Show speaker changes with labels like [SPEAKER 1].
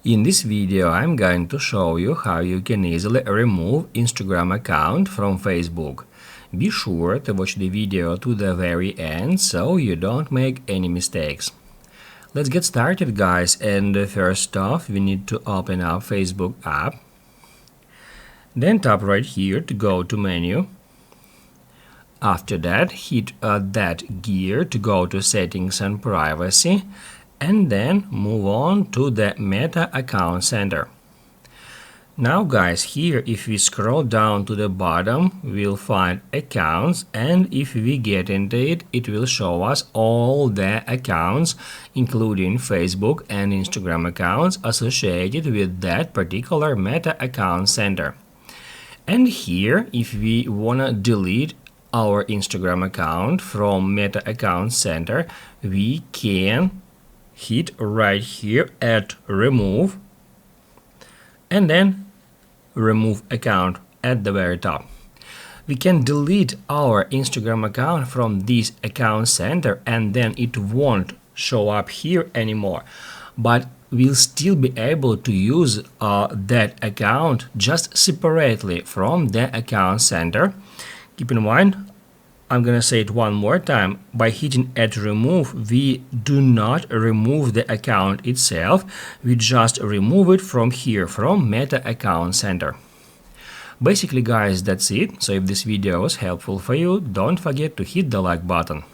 [SPEAKER 1] In this video, I'm going to show you how you can easily remove Instagram account from Facebook. Be sure to watch the video to the very end so you don't make any mistakes. Let's get started, guys, and first off we need to open up Facebook app. Then tap right here to go to menu. After that, hit that gear to go to settings and privacy, and then move on to the Meta Account Center. Now guys, here if we scroll down to the bottom, we'll find accounts, and if we get into it, it will show us all the accounts, including Facebook and Instagram accounts associated with that particular Meta Account Center. And here, if we wanna delete our Instagram account from Meta Account Center, we can hit right here at remove, and then remove account at the very top. We can delete our Instagram account from this account center, and then it won't show up here anymore, but we'll still be able to use that account just separately from the account center. Keep in mind, I'm gonna say it one more time. By hitting at remove, we do not remove the account itself, we just remove it from here, from Meta Account Center. Basically, guys, that's it. So if this video was helpful for you, don't forget to hit the like button.